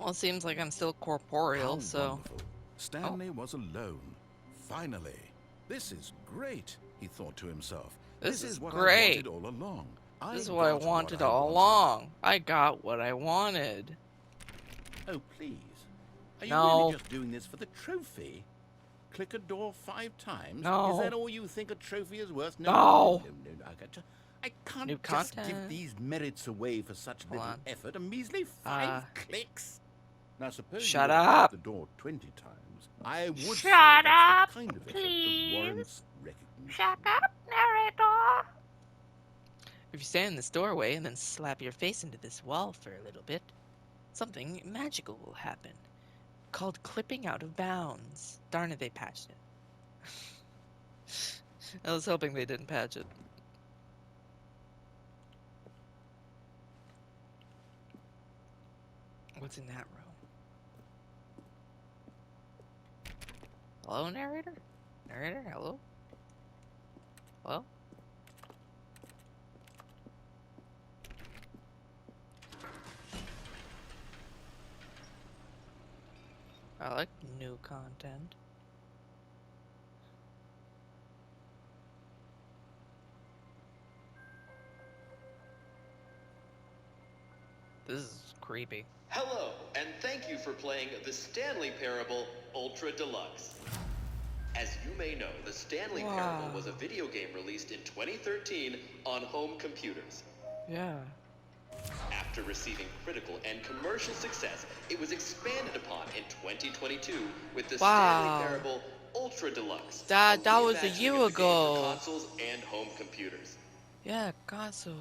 Well, it seems like I'm still corporeal, How so... wonderful. Stanley was alone. Finally. This is great, he thought to himself. This This is is what I great. wanted all along. I This is what I got wanted what I all wanted. along. I got what I wanted. Oh, please. Are you really No. just doing this for the trophy? Click a door 5 times? No. Is that all you think a trophy is worth? No. I can't New just content. give these merits away for such Hold little on. effort. A measly 5 clicks. Now, suppose Shut you were to click up. the door 20 times. I would say Shut that's up, the kind of effort please. that warrants recognition. Shut up, narrator. If you stand in this doorway and then slap your face into this wall for a little bit, something magical will happen. Called clipping out of bounds. Darn it, they patched it. I was hoping they didn't patch it. What's in that room? Hello, narrator? Narrator, hello? Hello? I like new content. This is creepy. Hello, and thank you for playing the Stanley Parable Ultra Deluxe. As you may know, the Stanley Parable was a video game released in 2013 on home computers. Yeah. After receiving critical and commercial success, it was expanded upon in 2022 with the Stanley Parable Ultra Deluxe. That was a reimagining year of the game ago. for consoles and home computers. Yeah, consoles.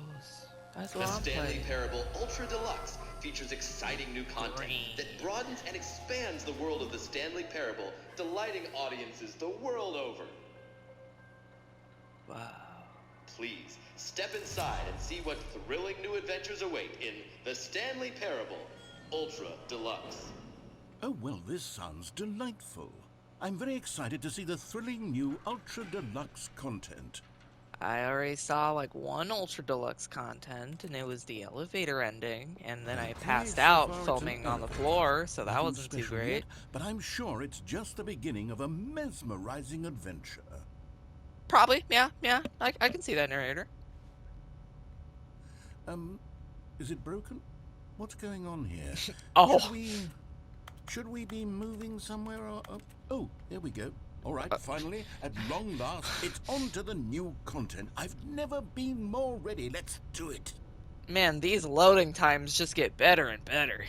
That's The what I'm Stanley playing. Parable Ultra Deluxe features exciting new content Green. that broadens and expands the world of the Stanley Parable, delighting audiences the world over. Wow. Please, step inside and see what thrilling new adventures await in the Stanley Parable Ultra Deluxe. Oh, well, this sounds delightful. I'm very excited to see the thrilling new Ultra Deluxe content. I already saw like one Ultra Deluxe content, and it was the elevator ending, and then I Okay, passed so out far it's filming an on the elevator. floor, so that Nothing wasn't too special great. yet, but I'm sure it's just the beginning of a mesmerizing adventure. Probably, yeah. I can see that, narrator. Is it broken? What's going on here? Oh. Should we be moving somewhere or... oh, there we go. All right, finally, at long last, it's on to the new content. I've never been more ready. Let's do it. Man, these loading times just get better and better.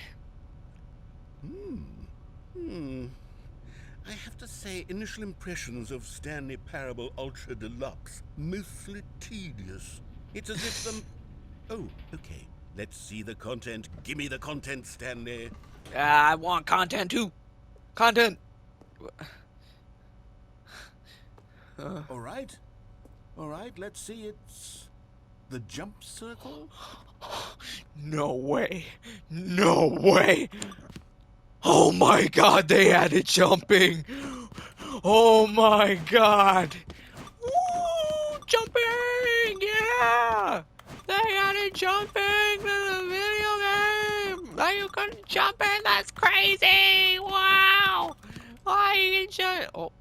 I have to say, initial impressions of Stanley Parable Ultra Deluxe, mostly tedious. It's as if them... oh, okay. Let's see the content. Give me the content, Stanley. I want content too. Content. All right, let's see. It's the jump circle. No way. No way. Oh my god, they added jumping. Oh my god. Woo! Jumping! Yeah! They added jumping to the video game! Now you can jump in, that's crazy! Wow! Oh, you can jump. Oh,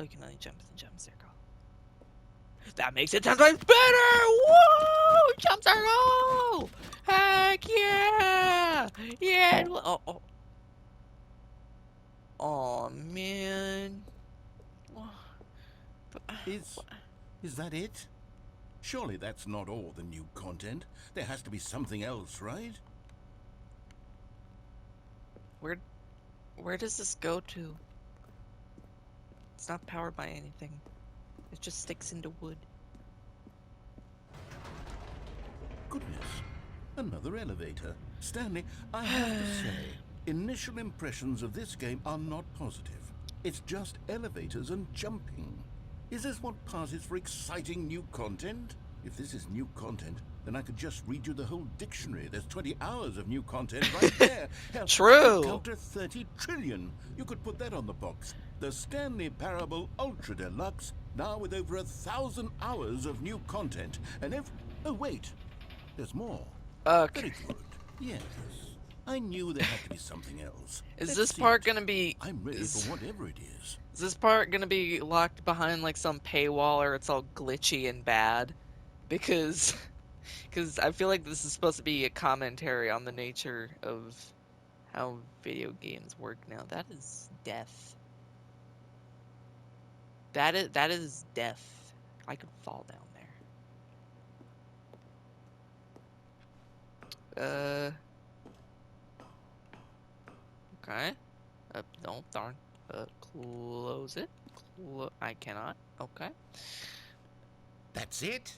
you can only jump in the jump circle. That makes it 10 times better! Woo! Jump circle! Heck yeah! Yeah! Oh man. Is that it? Surely that's not all the new content. There has to be something else, right? Where does this go to? It's not powered by anything. It just sticks into wood. Goodness. Another elevator. Stanley, I have to say, initial impressions of this game are not positive. It's just elevators and jumping. Is this what passes for exciting new content? If this is new content, then I could just read you the whole dictionary. There's 20 hours of new content right there. Hell, True. Counter 30 trillion. You could put that on the box. The Stanley Parable Ultra Deluxe, now with over 1,000 hours of new content. And oh wait, there's more. Okay. Very good. Yes. I knew there had to be something else. Is Let's this see part it. gonna be... I'm ready Is, for whatever it is. is this part gonna be locked behind like some paywall or it's all glitchy and bad? Because... Because I feel like this is supposed to be a commentary on the nature of how video games work now. That is death. That is death. I could fall down there. Okay. No, darn. Close it. I cannot. Okay. That's it?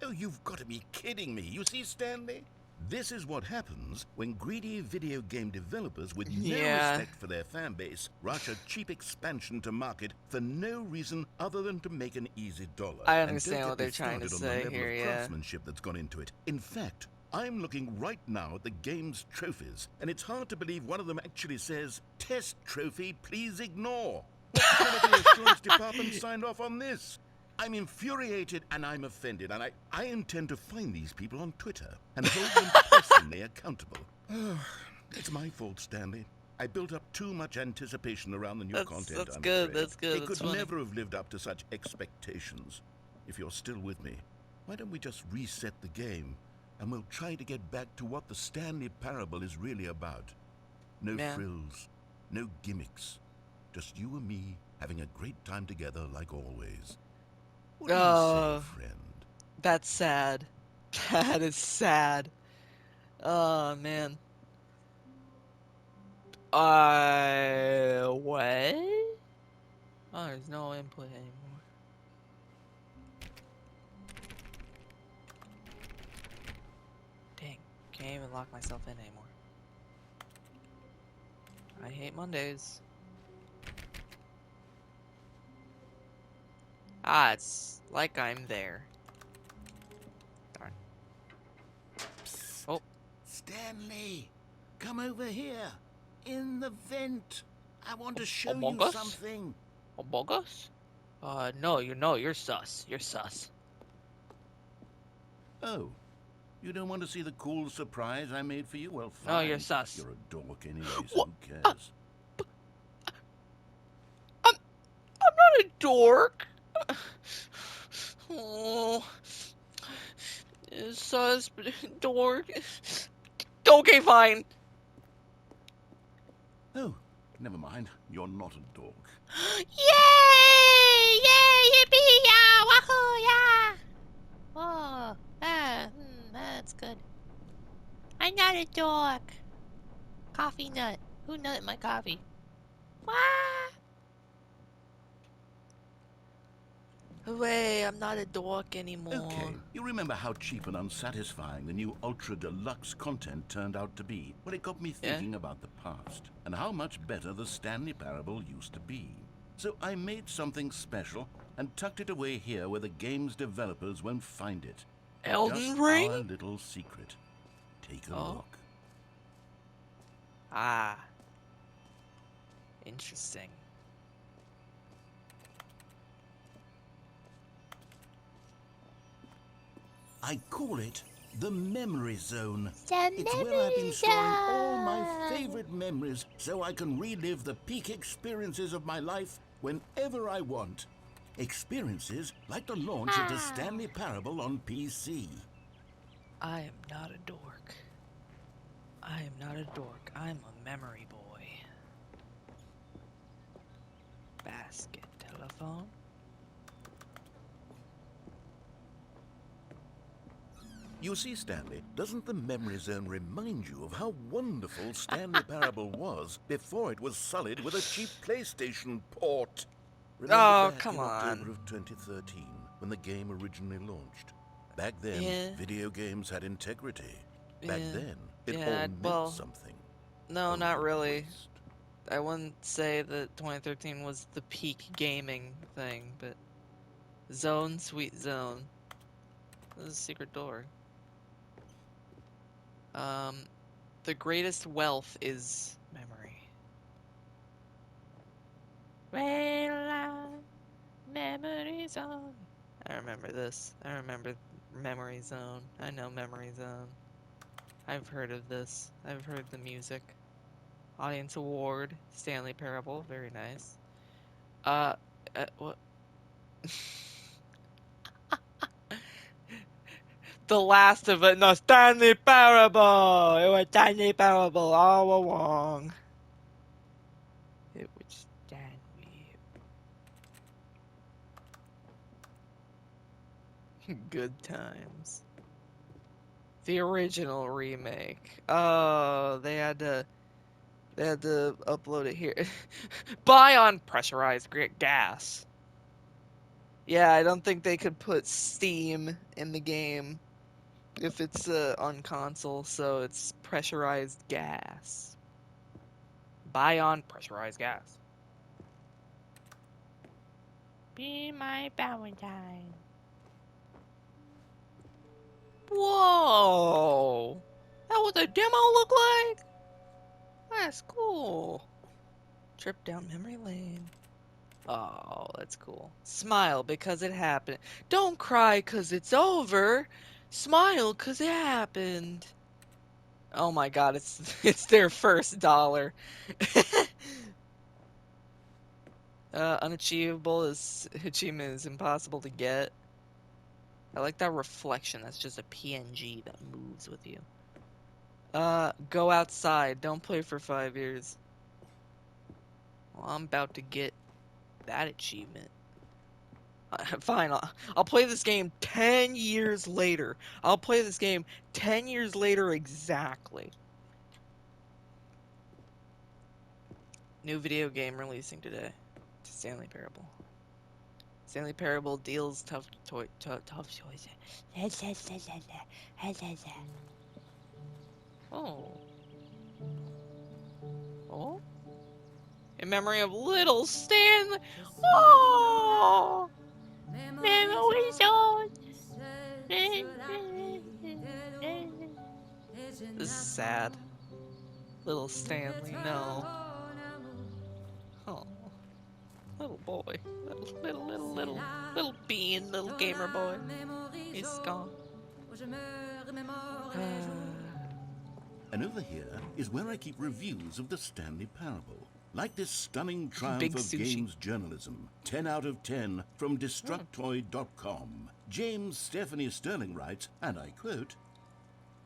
Oh, you've got to be kidding me. You see, Stanley? This is what happens when greedy video game developers with no Yeah. respect for their fan base rush a cheap expansion to market for no reason other than to make an easy dollar. I And understand don't what get me they're trying to started on the say level here, of yeah. craftsmanship that's gone into it. In fact, I'm looking right now at the game's trophies, and it's hard to believe one of them actually says, "Test trophy, please ignore." What quality assurance department signed off on this? I'm infuriated and I'm offended, and I intend to find these people on Twitter and hold them personally accountable. It's my fault, Stanley. I built up too much anticipation around the new content, That's I'm good, afraid. that's good, It that's could funny. never have lived up to such expectations. If you're still with me, why don't we just reset the game, and we'll try to get back to what the Stanley Parable is really about. No Yeah. frills, no gimmicks. Just you and me having a great time together like always. What do you say, friend? That's sad. That is sad. Oh, man. What? Oh, there's no input anymore. Dang, can't even lock myself in anymore. I hate Mondays. Ah, it's like I'm there. Darn. Psst. Oh. Stanley, come over here. In the vent. I want to show Among you Us? something. Among Us? No, you're sus. You're sus. Oh, you don't want to see the cool surprise I made for you? Well, fine. No, you're sus. You're a dork anyway, so What? who cares? I'm not a dork. Oh, sus, dork. Okay, fine. Oh, never mind. You're not a dork. Yay! Yay! Yippee! Yeah! Wahoo! Yeah! Oh, that's good. I'm not a dog. Coffee nut. Who nutted my coffee? Wah! Hooray, I'm not a dork anymore. Okay, you remember how cheap and unsatisfying the new Ultra Deluxe content turned out to be? Well, it got me thinking about the past and how much better the Stanley Parable used to be. So I made something special and tucked it away here where the game's developers won't find it. Elden Just Ring? our little secret. Take a Oh. look. Ah. Interesting. I call it the Memory Zone. The It's where I've been memory storing all my zone. favorite memories so I can relive the peak experiences of my life whenever I want. Experiences like the launch of the Stanley Parable on PC. I am not a dork. I am not a dork. I'm a memory boy. Basket telephone. You see, Stanley, doesn't the Memory Zone remind you of how wonderful Stanley Parable was before it was sullied with a cheap PlayStation port? Remember Oh, back come in October on. of 2013, when the game originally launched? Back then, Yeah. video games had integrity. Back Yeah. then, it Yeah, all meant well, something. No, Oh, not you really. waste. I wouldn't say that 2013 was the peak gaming thing, but Zone, sweet zone. This is a secret door. The greatest wealth is memory. Well, memory zone. I remember this. I remember Memory Zone. I know Memory Zone. I've heard of this. I've heard the music. Audience award, Stanley Parable, very nice. What? The last of it, no, Stanley Parable! It was Stanley Parable all along. It was Stanley. Good times. The original remake. Oh, they had to upload it here. Buy on pressurized gas. Yeah, I don't think they could put Steam in the game if it's on console, so it's pressurized gas. Buy on pressurized gas. Be my Valentine. Whoa! That what the demo look like? That's cool. Trip down memory lane. Oh, that's cool. Smile because it happened. Don't cry because it's over. Smile because it happened. Oh my god, it's their first dollar. Unachievable achievement is impossible to get. I like that reflection. That's just a PNG that moves with you. Go outside. Don't play for 5 years. Well, I'm about to get that achievement. Fine, I'll play this game 10 years later. I'll play this game 10 years later exactly. New video game releasing today. Stanley Parable. Stanley Parable deals tough choices. Oh. Oh? In memory of little Stanley. Oh! Memories on. This is sad. Little Stanley, no. Oh. Little boy. Little bean, little gamer boy. He's gone. And over here is where I keep reviews of the Stanley Parable. Like this stunning triumph Big of sushi. games journalism. 10 out of 10 from Destructoid.com. James Stephanie Sterling writes, and I quote,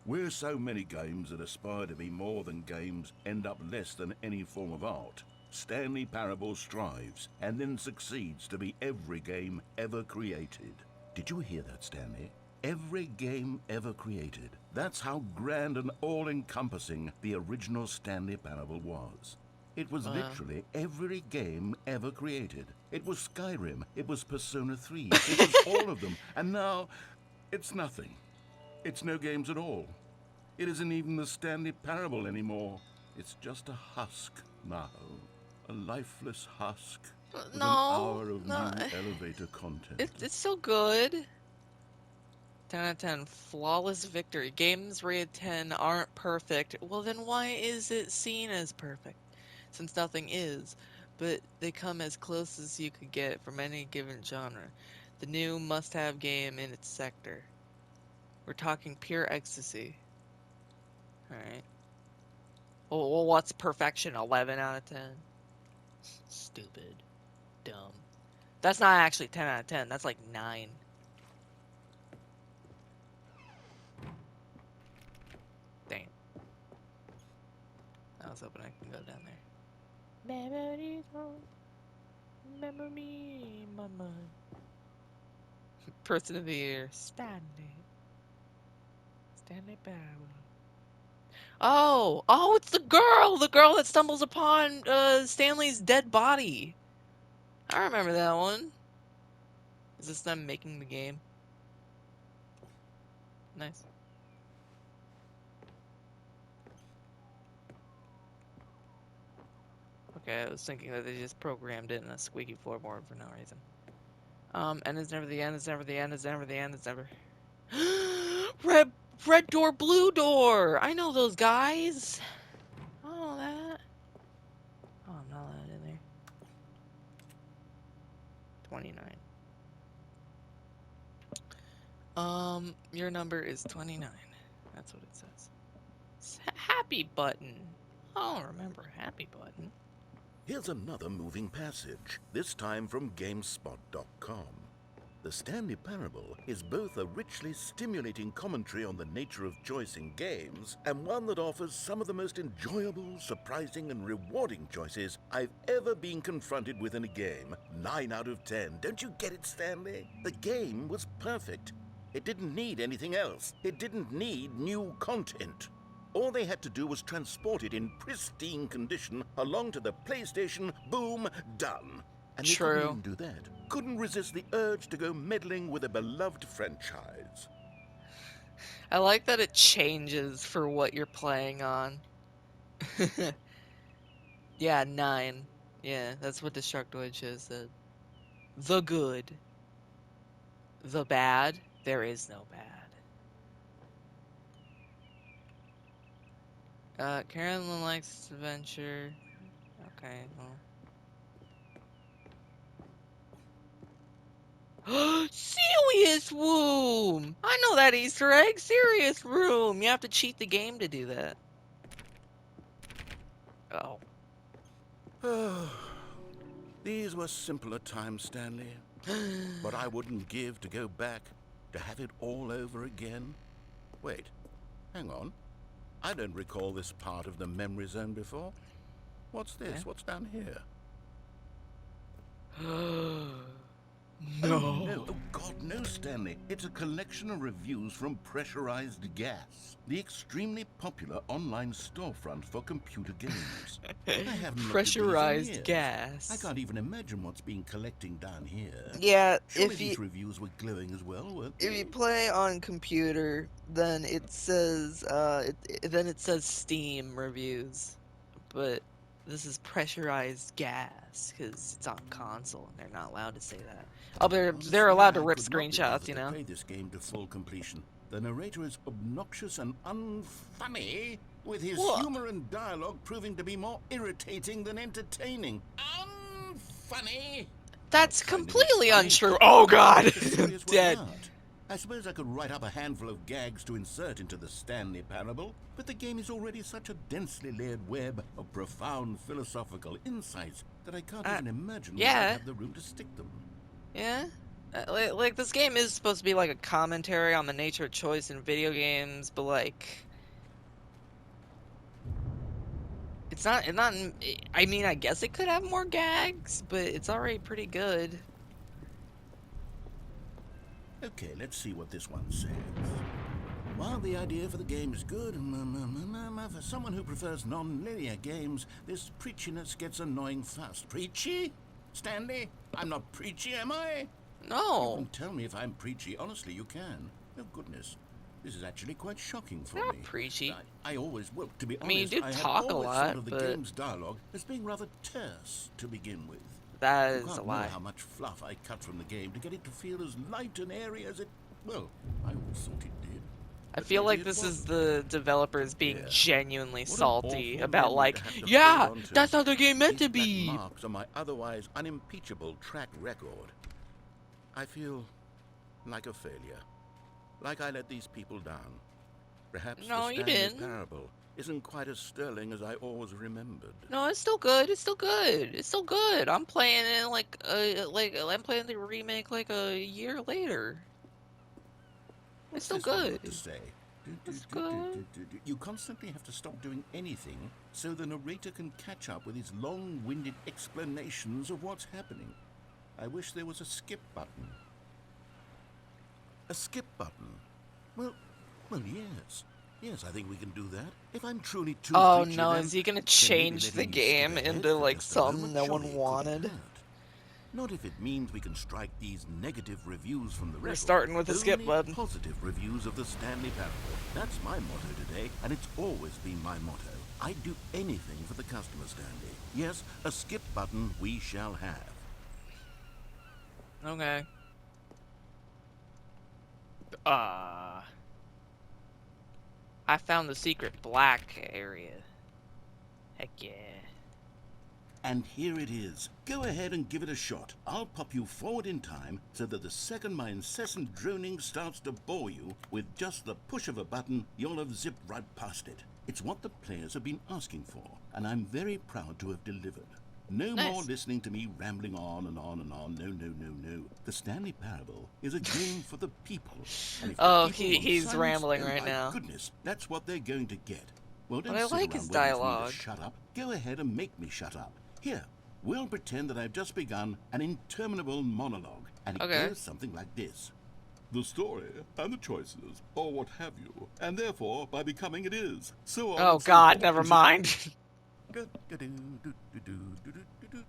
"Where so many games that aspire to be more than games end up less than any form of art, Stanley Parable strives and then succeeds to be every game ever created." Did you hear that, Stanley? Every game ever created. That's how grand and all-encompassing the original Stanley Parable was. It was literally every game ever created. It was Skyrim, it was Persona 3, it was all of them, and now it's nothing. It's no games at all. It isn't even the Stanley Parable anymore. It's just a husk now. A lifeless husk with an hour of new elevator content. It's so good. 10 out of 10. Flawless victory. Games rated 10 aren't perfect. Well, then why is it seen as perfect? Since nothing is, but they come as close as you could get from any given genre. The new must-have game in its sector. We're talking pure ecstasy. Alright. Well, what's perfection? 11 out of 10? Stupid. Dumb. That's not actually 10 out of 10. That's like 9. Damn. I was hoping I could go down there. Memories on. Remember me in my mind. Person of the year. Stanley Parable. Oh, it's the girl that stumbles upon Stanley's dead body. I remember that one. Is this them making the game? Nice. Okay, I was thinking that they just programmed it in a squeaky floorboard for no reason. And it's never the end, it's never the end, it's never the end, it's never... Red door, blue door! I know those guys! I know that. Oh, I'm not allowed in there. 29. Your number is 29. That's what it says. Happy button. I don't remember happy button. Here's another moving passage, this time from GameSpot.com. The Stanley Parable is both a richly stimulating commentary on the nature of choice in games and one that offers some of the most enjoyable, surprising, and rewarding choices I've ever been confronted with in a game. 9 out of 10. Don't you get it, Stanley? The game was perfect. It didn't need anything else. It didn't need new content. All they had to do was transport it in pristine condition along to the PlayStation. Boom, done. And they couldn't even do that. Couldn't resist the urge to go meddling with a beloved franchise. I like that it changes for what you're playing on. Yeah, 9. Yeah, that's what Destructoid Show said. The good. The bad. There is no bad. Carolyn likes adventure. Okay, well. Serious Room! I know that Easter egg. Serious Room. You have to cheat the game to do that. Oh. These were simpler times, Stanley. But I wouldn't give to go back, to have it all over again. Wait, hang on. I don't recall this part of the memory zone before. What's this? Okay. What's down here? No. Oh, no. Oh, God, no, Stanley. It's a collection of reviews from Pressurized Gas, the extremely popular online storefront for computer games. I haven't looked at these in Pressurized years. gas. I can't even imagine what's been collecting down here. Yeah, Surely if these you reviews were glowing as well, weren't if they? you play on computer, then it says Steam reviews, but this is pressurized gas because it's on console and they're not allowed to say that. Oh, they're Honestly, allowed to I rip could not be screenshots, bothered you to know. play this game to full completion. The narrator is obnoxious and unfunny, with his What? humor and dialogue proving to be more irritating than entertaining. Unfunny. That's Trying to be completely funny. untrue. Oh God, It's a serious work dead. of art. I suppose I could write up a handful of gags to insert into the Stanley Parable, but the game is already such a densely layered web of profound philosophical insights that I can't even imagine where yeah. I'd have the room to stick them. Yeah. Like this game is supposed to be like a commentary on the nature of choice in video games, but like it's not. I mean, I guess it could have more gags, but it's already pretty good. Okay, let's see what this one says. While the idea for the game is good, for someone who prefers non-linear games, this preachiness gets annoying fast. Preachy? Stanley? I'm not preachy, am I? You No, can tell me if I'm preachy. Honestly, you can. Oh, goodness. This is actually quite shocking for not me. preachy. I always, well, to be honest, I mean, you do I had talk a always lot, thought of the but- game's dialogue as being rather terse to begin with. That You is a can't lie. know how much fluff I cut from the game to get it to feel as light and airy as it, well, I always thought it did. I But feel maybe like it this is wasn't. the developers being Yeah. genuinely What an salty awful about memory like, to have to yeah, hold on to. that's how the game meant These to black be. marks on my otherwise unimpeachable track record. I feel like a failure. Like I let these people down. Perhaps No, the you Stanley didn't. Parable isn't quite as sterling as I always remembered. No, it's still good. It's still good. It's still good. I'm playing it like I'm playing the remake like a year later. It's still What's this one good. got to say? It's good. You constantly have to stop doing anything so the narrator can catch up with his long-winded explanations of what's happening. I wish there was a skip button. A skip button? Well, yes. Yes, I think we can do that. If I'm truly too Oh preachy, no, then is he gonna maybe change the letting you skip game ahead into for like just a something moment no surely one couldn't wanted? hurt. Not if it means we can strike these negative reviews from the We're record. starting with a skip Only button. positive reviews of the Stanley Parable. That's my motto today, and it's always been my motto. I'd do anything for the customer, Stanley. Yes, a skip button we shall have. Okay. I found the secret black area. Heck yeah. And here it is. Go ahead and give it a shot. I'll pop you forward in time so that the second my incessant droning starts to bore you, with just the push of a button, you'll have zipped right past it. It's what the players have been asking for, and I'm very proud to have delivered. No Nice. more listening to me rambling on and on and on. No, no, no, no. The Stanley Parable is a game for the people. And if the Oh, people want he's silence, rambling then right by now. goodness, that's what they're going to get. Well, don't But I sit like around his waiting for me dialogue. to shut up. Go ahead and make me shut up. Here, we'll pretend that I've just begun an interminable monologue, and it Okay. goes something like this. The story and the choices, or what have you, and therefore, by becoming it is. So on Oh and so God, forth. never mind.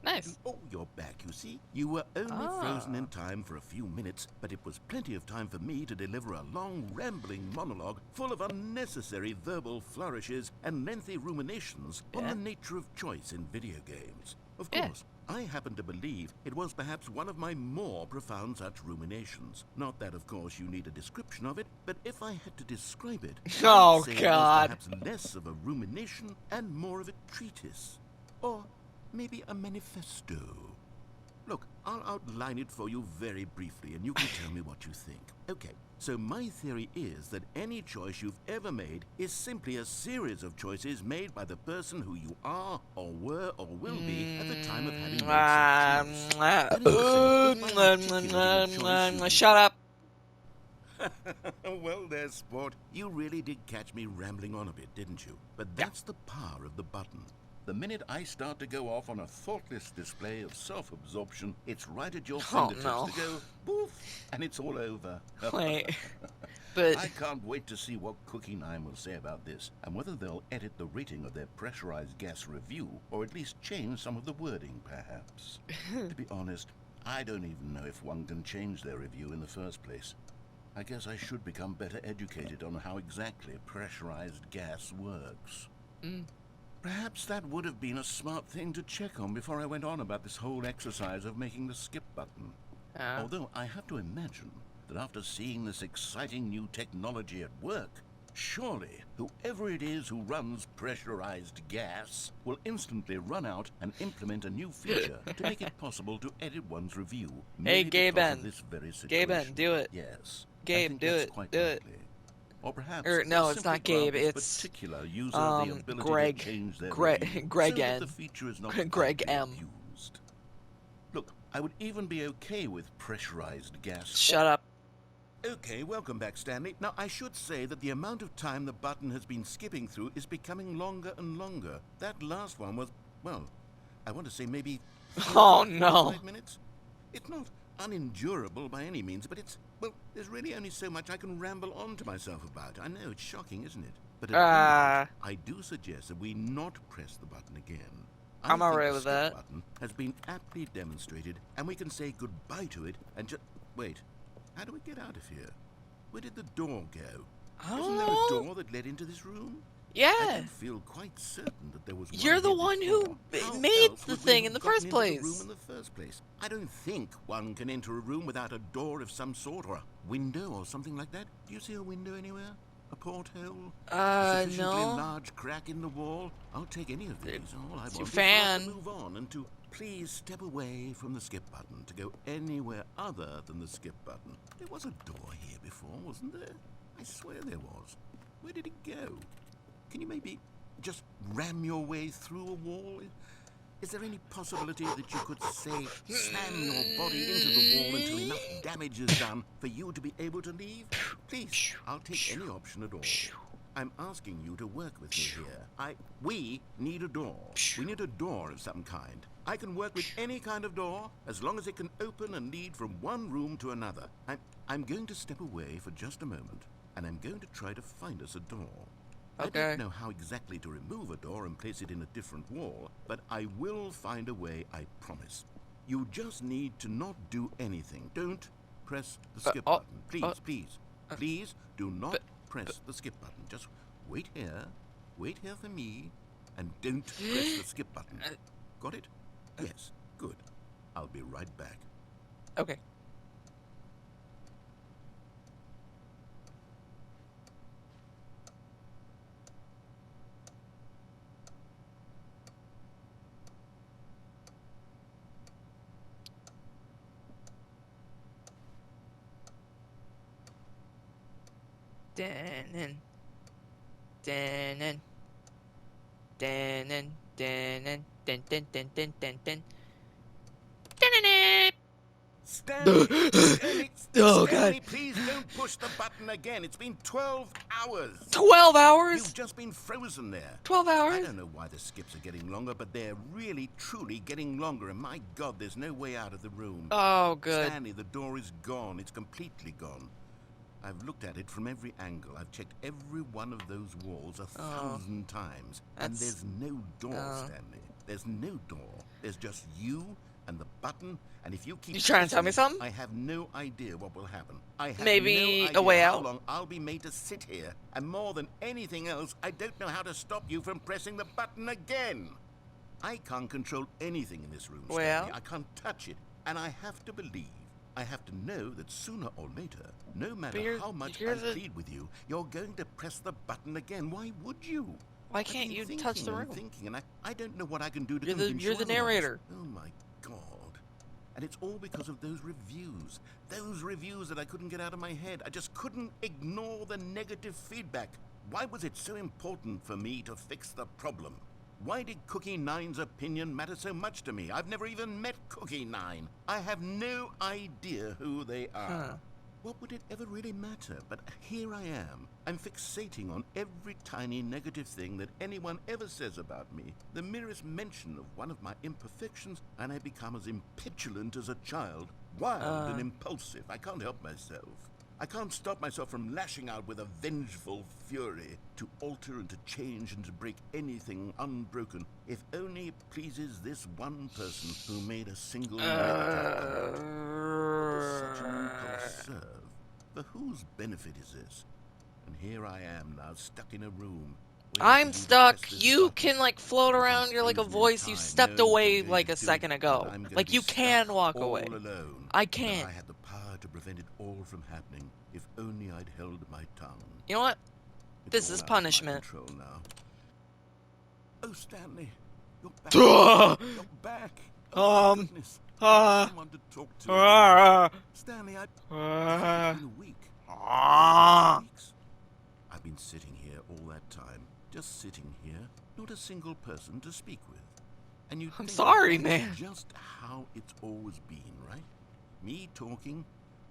Nice. Oh, you're back, you see. You were only Ah. frozen in time for a few minutes, but it was plenty of time for me to deliver a long, rambling monologue full of unnecessary verbal flourishes and lengthy ruminations on Yeah. the nature of choice in video games. Of Yeah. course, I happen to believe it was perhaps one of my more profound such ruminations. Not that, of course, you need a description of it, but if I had to describe it, Oh, I'd say God. it was perhaps less of a rumination and more of a treatise. Or maybe a manifesto. Look, I'll outline it for you very briefly, and you can tell me what you think. Okay, so my theory is that any choice you've ever made is simply a series of choices made by the person who you are, or were, or will be at the time of having made said choice. That is to say, if by articulating a choice you- Shut up. Well, there, sport. You really did catch me rambling on a bit, didn't you? But that's the power of the button. The minute I start to go off on a thoughtless display of self-absorption, it's right at your Oh, fingertips no. to go, boof, and it's all over. Wait. But I can't wait to see what Cookie 9 will say about this, and whether they'll edit the rating of their pressurized gas review, or at least change some of the wording, perhaps. To be honest, I don't even know if one can change their review in the first place. I guess I should become better educated on how exactly pressurized gas works. Perhaps that would have been a smart thing to check on before I went on about this whole exercise of making the skip button. Although I have to imagine that after seeing this exciting new technology at work, surely whoever it is who runs pressurized gas will instantly run out and implement a new feature to make it possible to edit one's review. Hey, merely Gabe because of N. this very Gabe N, situation. do it. Yes. I Gabe, think do that's it, quite do it. likely. Or perhaps no, they'll it's simply not Gabe, grant this it's, particular user the ability Greg. to change their Greg- review Greg so that N. the feature is not Greg widely M. abused. Look, I would even be okay with pressurized gas. Shut up. Okay, welcome back, Stanley. Now, I should say that the amount of time the button has been skipping through is becoming longer and longer. That last one was, well, I want to say maybe Oh, 45 no. minutes. It's not unendurable by any means, but it's, well, there's really only so much I can ramble on to myself about. I know, it's shocking, isn't it? But at any rate, I do suggest that we not press the button again. I I'm think alright the with skip that. button has been aptly demonstrated, and we can say goodbye to it and just... Wait, how do we get out of here? Where did the door go? I Isn't don't there a know. door that led into this room? I Yeah. don't feel quite certain that there was one You're the here one who before. How made else the would we thing have in the gotten first into the place. room in the first place? I don't think one can enter a room without a door of some sort, or a window or something like that. Do you see a window anywhere? A porthole? A sufficiently No. large crack in the wall? I'll take any of these. All I It's want your is for us to fan. move on and to please step away from the skip button to go anywhere other than the skip button. There was a door here before, wasn't there? I swear there was. Where did it go? Can you maybe just ram your way through a wall? Is there any possibility that you could, say, slam your body into the wall until enough damage is done for you to be able to leave? Please, I'll take any option at all. I'm asking you to work with me here. We need a door. We need a door of some kind. I can work with any kind of door as long as it can open and lead from one room to another. I'm going to step away for just a moment, and I'm going to try to find us a door. I Okay. don't know how exactly to remove a door and place it in a different wall, but I will find a way, I promise. You just need to not do anything. Don't press the skip button. Please, please do not press the skip button. Just wait here for me, and don't press the skip button. Got it? Yes, good. I'll be right back. Okay. Dun, dun, dun, dun, dun, dun, dun, dun, dun, dun, dun, dun. Dun-dun-dun. Stanley, Stanley, Oh, Stanley, God. please don't push the button again. It's been 12 hours. 12 hours? You've just been frozen there. 12 I hours? don't know why the skips are getting longer, but they're really, truly getting longer. And my God, there's no way out of the room. Oh, good. Stanley, the door is gone. It's completely gone. I've looked at it from every angle. I've checked every one of those walls 1,000 times. And That's- there's no door, Stanley. There's no door. There's just you and the button. And if you keep You trying to tell me pressing it, something? I have no idea what will happen. I have Maybe no a idea way how out? long I'll be made to sit here. And more than anything else, I don't know how to stop you from pressing the button again. I can't control anything in this room, Stanley. Well? I can't touch it. And I have to believe, I have to know that sooner or later, no matter how much I plead with you, you're going to press the button again. Why would you? Why I've can't been you thinking touch the and room? thinking, and I don't know what I can do to You're convince the you otherwise. narrator. Oh my God. And it's all because of those reviews. Those reviews that I couldn't get out of my head. I just couldn't ignore the negative feedback. Why was it so important for me to fix the problem? Why did Cookie Nine's opinion matter so much to me? I've never even met Cookie Nine. I have no idea who they are. What would it ever really matter? But here I am. I'm fixating on every tiny negative thing that anyone ever says about me. The merest mention of one of my imperfections, and I become as impetulant as a child. Wild and impulsive. I can't help myself. I can't stop myself from lashing out with a vengeful fury to alter and to change and to break anything unbroken, if only it pleases this one person who made a single negative comment. What does such an impulse serve? For whose benefit is this? And here I am now, stuck in a room. waiting I'm for you to stuck. press this You button. can like float around. You're like a Frozen in voice. You time, stepped knowing away you're going like to a do it, second and ago. I'm gonna Like be you can stuck walk all away. alone. I But can't. I had the power to prevent it all from happening. If only I'd held my tongue. You know what? It's This all is out of my punishment. control now. Oh, Stanley, you're back. Ah! You're back. Oh, my goodness. ah, Someone to talk to. Again. Stanley, it's been a week. 6 weeks. I've been sitting here all that time, just sitting here, not a single person to speak with. And you I'm think sorry, that's man. just how it's always been, right? Me talking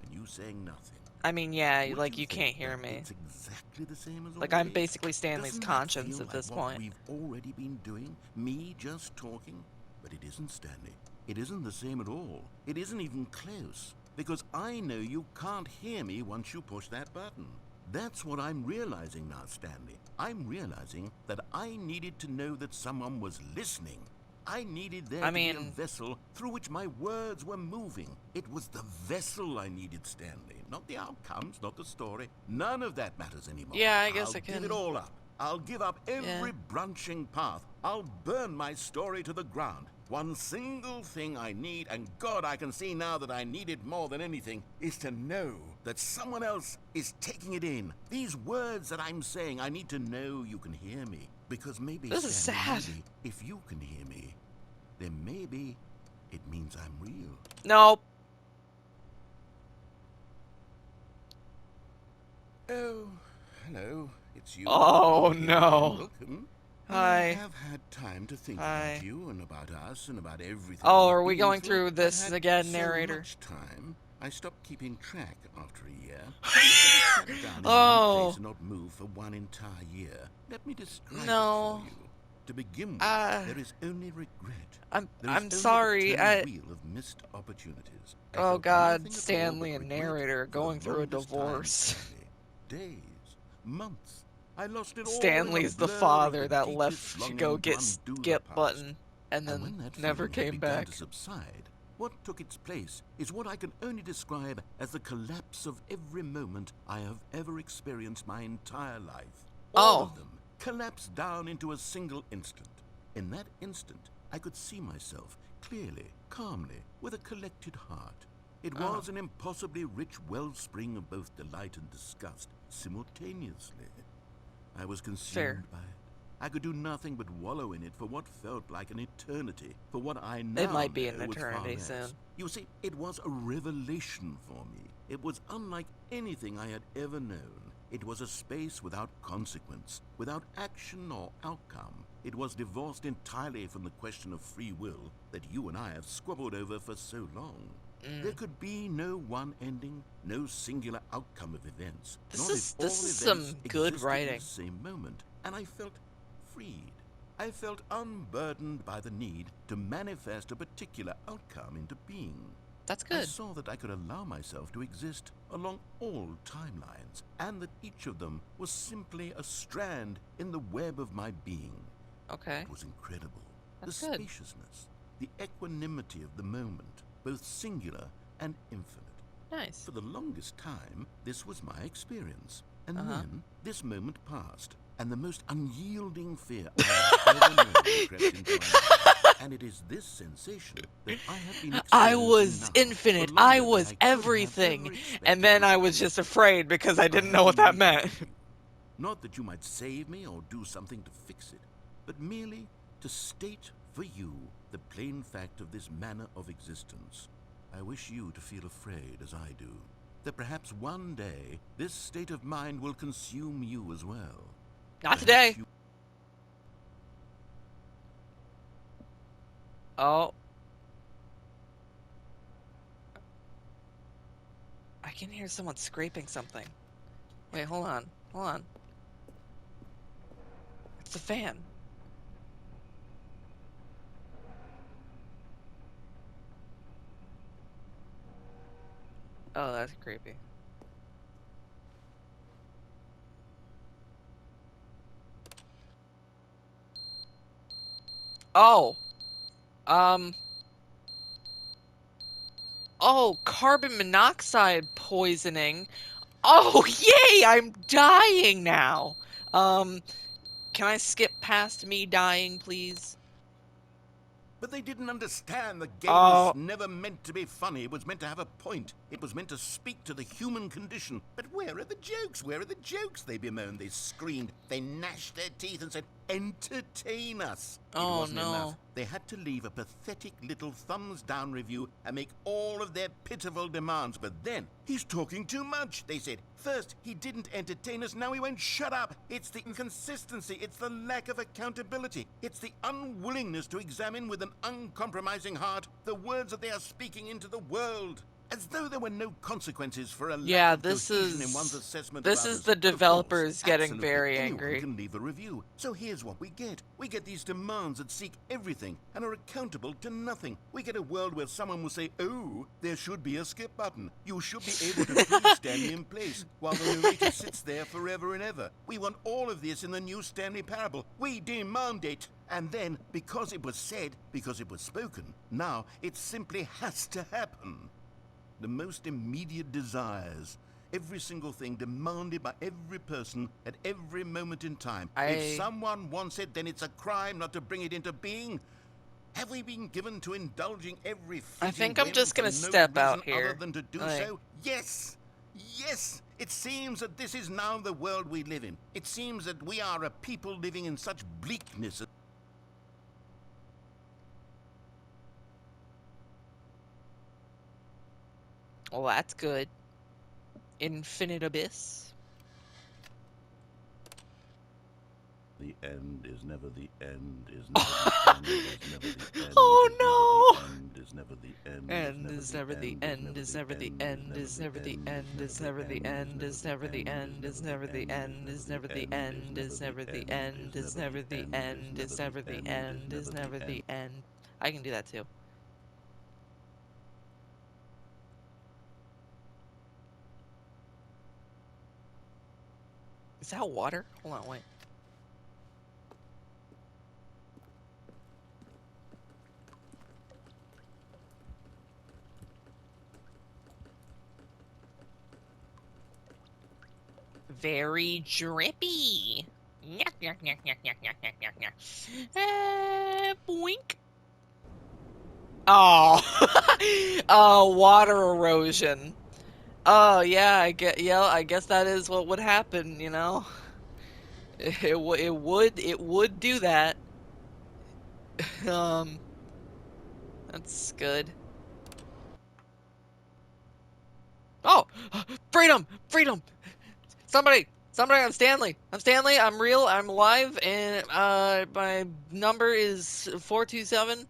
and you saying nothing. I mean, yeah, Would like you think can't hear that me. It's exactly the same as Like I'm always? basically Stanley's Doesn't that conscience feel at like this what point. we've already been doing? Me just talking? But it isn't, Stanley. It isn't the same at all. It isn't even close. Because I know you can't hear me once you push that button. That's what I'm realizing now, Stanley. I'm realizing that I needed to know that someone was listening. I needed there to be a vessel through which my words were moving. It was the vessel I needed, Stanley. Not the outcomes, not the story. None of that matters anymore. Yeah, I guess I'll I can. give it all up. I'll give up every branching path. I'll burn my story to the ground. One single thing I need, and God, I can see now that I need it more than anything, is to know that someone else is taking it in. These words that I'm saying, I need to know you can hear me. Because maybe, This is Stanley, sad. maybe if you can hear me, then maybe it means I'm real. Nope. Oh, hello. It's you. Oh, Here no. I am. Welcome. I Hi. have had time to think Hi. about you and about us and about everything. Oh, we've are we been going through. through I've this had again, so narrator? much time. I stopped keeping track after a year. I sat down in one Oh. place and not move for one entire year. Let me describe No. it for you. To begin with, there is only regret. There is I'm only sorry. a turning wheel of missed opportunities. I Oh felt God, nothing at all Stanley but and regret narrator for the going through a longest time, divorce. Stanley. Days, months. I lost it all Stanley's in a the blur of father the that deepest left to longing go to get undo the skip past. button and And when then that never feeling had came begun back. to subside, what took its place is what I can only describe as the collapse of every moment I have ever experienced my entire life. All of them collapsed down into a single instant. In that instant, I could see myself clearly, calmly, with a collected heart. It was an impossibly rich wellspring of both delight and disgust simultaneously. I was consumed by it. I could do nothing but wallow in it for what felt like an eternity, for what I now It might be an know was far eternity less. soon. You see, it was a revelation for me. It was unlike anything I had ever known. It was a space without consequence, without action or outcome. It was divorced entirely from the question of free will that you and I have squabbled over for so long. There could be no one ending, no singular outcome of events. This not if is all events some good existed writing. in the same moment, and I felt freed. I felt unburdened by the need to manifest a particular outcome into being. That's I good. saw that I could allow myself to exist along all timelines, and that each of them was simply a strand in the web of my being. Okay. It was incredible. That's the good. spaciousness, the equanimity of the moment, both singular and infinite. Nice. For the longest time, this was my experience. And Uh-huh. then, this moment passed, and the most unyielding fear I have ever known crept into my life. And it is this sensation that I have been I experiencing was now infinite. for I longer was than I could have everything. ever expected And then was I was just possible. afraid because I I didn't have know what been that reaching meant. for you. Not that you might save me or do something to fix it, but merely to state for you the plain fact of this manner of existence. I wish you to feel afraid as I do, that perhaps one day this state of mind will consume you as well. Not Perhaps today. you- Oh. I can hear someone scraping something. Wait, hold on. Hold on. It's the fan. Oh, that's creepy. Oh. Oh, carbon monoxide poisoning. Oh, yay! I'm dying now. Can I skip past me dying, please? But they didn't understand the game Oh. was never meant to be funny. It was meant to have a point. It was meant to speak to the human condition. But where are the jokes? Where are the jokes? They bemoaned, they screamed, they gnashed their teeth and said, entertain us. It Oh, wasn't no. enough. They had to leave a pathetic little thumbs-down review and make all of their pitiful demands. But then, he's talking too much, they said. First, he didn't entertain us, now he won't shut up. It's the inconsistency, it's the lack of accountability. It's the unwillingness to examine with an uncompromising heart the words that they are speaking into the world. As though there were no consequences for a Yeah, lack of this cohesion is- in one's assessment this of is others. the Of course, developers getting absolutely very anyone angry. can leave a review. So here's what we get. We get these demands that seek everything and are accountable to nothing. We get a world where someone will say, oh, there should be a skip button. You should be able to freeze Stanley in place while the narrator sits there forever and ever. We want all of this in the new Stanley parable. We demand it. And then, because it was said, because it was spoken, now it simply has to happen. The most immediate desires, every single thing demanded by every person at every moment in time. If someone wants it, then it's a crime not to bring it into being. Have we been given to indulging every I fleeting think I'm whim just gonna for no step out reason here. other than to do Like- so? Yes! Yes! It seems that this is now the world we live in. It seems that we are a people living in such bleakness. Well, that's good. Infinite Abyss. The end is never the end, is never the end, is never the end. Oh, no! Is never the end, End is never the end, is never the end, is never the end, is never the end, is never the end, is never the end, is never the end, is never the end, is never the end, is never the end, is never the end. I can do that too. Is that water? Hold on, wait. Very drippy. Yuck, yuck, yuck, yuck, yuck, yuck, yuck, yuck, yuck. Boink. Oh. Oh, water erosion. Oh, yeah, I guess that is what would happen, you know? It would do that. That's good. Oh! Freedom! Freedom! Somebody! Somebody, I'm Stanley. I'm Stanley. I'm real. I'm alive, and my number is 427.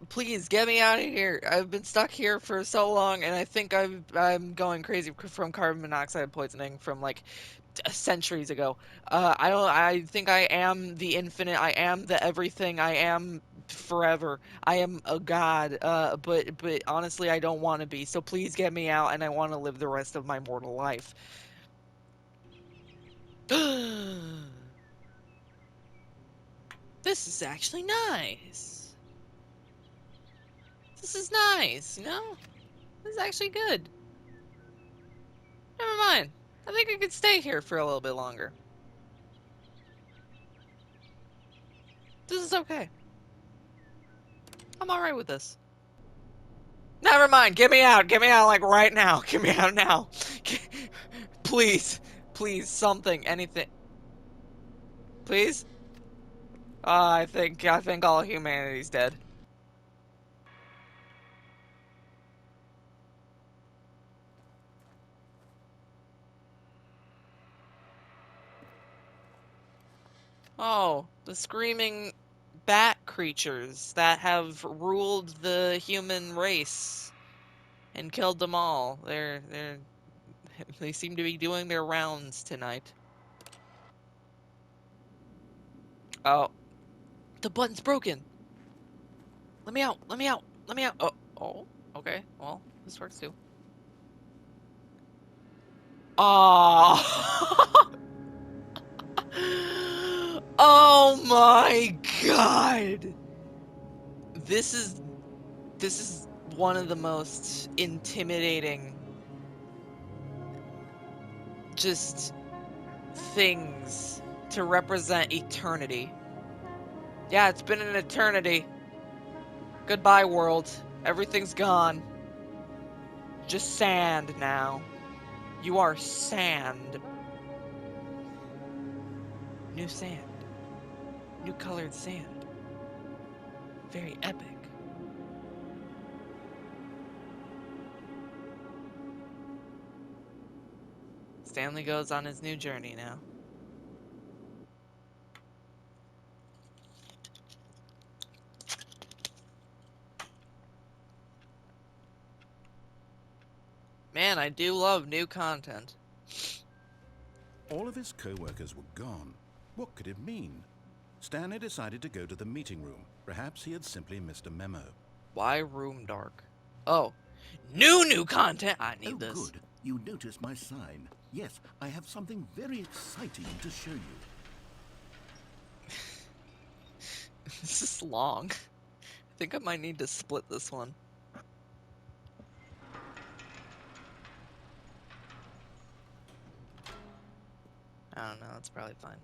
Please get me out of here. I've been stuck here for so long, and I think I'm going crazy from carbon monoxide poisoning from like centuries ago. I think I am the infinite. I am the everything. I am forever. I am a god. But honestly, I don't want to be. So please get me out, and I want to live the rest of my mortal life. This is actually nice. This is nice, you know? This is actually good. Never mind. I think I could stay here for a little bit longer. This is okay. I'm alright with this. Never mind. Get me out. Get me out, like, right now. Get me out now. Please. Please, something. Anything. Please? I think all humanity's dead. Oh, the screaming bat creatures that have ruled the human race and killed them all. They seem to be doing their rounds tonight. Oh, the button's broken. Let me out. Let me out. Let me out. Oh, okay. Well, this works too. Oh. Oh my god. This is one of the most intimidating just things to represent eternity. Yeah, it's been an eternity. Goodbye, world. Everything's gone. Just sand now. You are sand. New sand. New colored sand. Very epic. Stanley goes on his new journey now. Man, I do love new content. All of his co-workers were gone. What could it mean? Stanley decided to go to the meeting room. Perhaps he had simply missed a memo. Why room dark? Oh, new content. I need this. Good. You noticed my sign. Yes, I have something very exciting to show you. This is long. I think I might need to split this one. I don't know, it's probably fine.